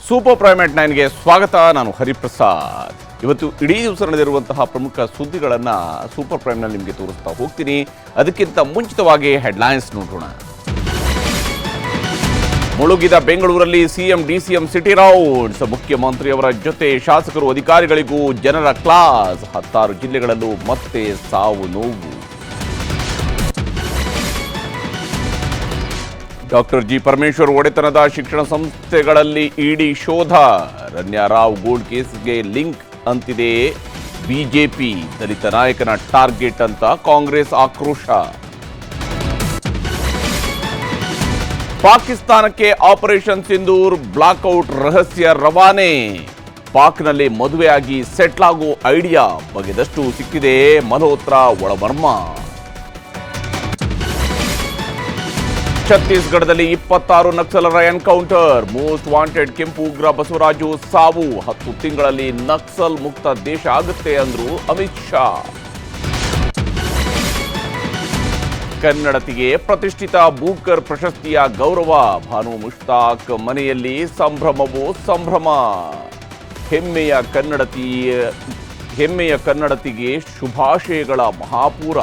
Super prime at 9ಗೆ ಸ್ವಾಗತ. ನಾನು ಹರಿಪ್ರಸಾದ್. ಇವತ್ತು ಇಡೀ ದಿವಸ ನಡೆದಿರುವಂತಹ ಪ್ರಮುಖ ಸುದ್ದಿಗಳನ್ನು ಸೂಪರ್ ಪ್ರೈಮ್ನಲ್ಲಿ ನಿಮಗೆ ತೋರಿಸ್ತಾ ಹೋಗ್ತೀನಿ. ಅದಕ್ಕಿಂತ ಮುಂಚಿತವಾಗಿ ಹೆಡ್ಲೈನ್ಸ್ ನೋಡೋಣ. ಮುಳುಗಿದ ಬೆಂಗಳೂರಲ್ಲಿ ಸಿಎಂ ಡಿಸಿಎಂ ಸಿಟಿ ರೌಂಡ್ಸ್. ಮುಖ್ಯಮಂತ್ರಿಯವರ ಜೊತೆ ಶಾಸಕರು ಅಧಿಕಾರಿಗಳಿಗೂ ಜನರ ಕ್ಲಾಸ್. 16 ಜಿಲ್ಲೆಗಳಲ್ಲೂ ಮತ್ತೆ ಸಾವು ನೋವು. ಡಾಕ್ಟರ್ ಜಿ ಪರಮೇಶ್ವರ್ ಒಡೆತನದ ಶಿಕ್ಷಣ ಸಂಸ್ಥೆಗಳಲ್ಲಿ ಇಡಿ ಶೋಧ. ರಣ್ಯಾರಾವ್ ಗೋಲ್ಡ್ ಕೇಸ್ಗೆ ಲಿಂಕ್ ಅಂತಿದೆ ಬಿಜೆಪಿ. ದಲಿತ ನಾಯಕನ ಟಾರ್ಗೆಟ್ ಅಂತ ಕಾಂಗ್ರೆಸ್ ಆಕ್ರೋಶ. ಪಾಕಿಸ್ತಾನಕ್ಕೆ ಆಪರೇಷನ್ ಸಿಂಧೂರ್ ಬ್ಲಾಕ್ಔಟ್ ರಹಸ್ಯ ರವಾನೆ. ಪಾಕ್ನಲ್ಲಿ ಮದುವೆಯಾಗಿ ಸೆಟ್ಲ್ ಆಗೋ ಐಡಿಯಾ ಬಗೆದಷ್ಟು ಸಿಕ್ಕಿದೆ ಮಲ್ಹೋತ್ರಾ ಒಳಮರ್ಮ. ಛತ್ತೀಸ್ಗಢದಲ್ಲಿ 26 ನಕ್ಸಲರ ಎನ್ಕೌಂಟರ್. ಮೋಸ್ಟ್ ವಾಂಟೆಡ್ ಕೆಂಪು ಉಗ್ರ ಬಸವರಾಜು ಸಾವು. 10 ತಿಂಗಳಲ್ಲಿ ನಕ್ಸಲ್ ಮುಕ್ತ ದೇಶ ಆಗುತ್ತೆ ಅಂದ್ರು ಅಮಿತ್ ಶಾ. ಕನ್ನಡತಿಗೆ ಪ್ರತಿಷ್ಠಿತ ಬೂಕರ್ ಪ್ರಶಸ್ತಿಯ ಗೌರವ. ಭಾನು ಮುಷ್ತಾಕ್ ಮನೆಯಲ್ಲಿ ಸಂಭ್ರಮವೋ ಸಂಭ್ರಮ. ಹೆಮ್ಮೆಯ ಕನ್ನಡತಿಗೆ ಶುಭಾಶಯಗಳ ಮಹಾಪೂರ.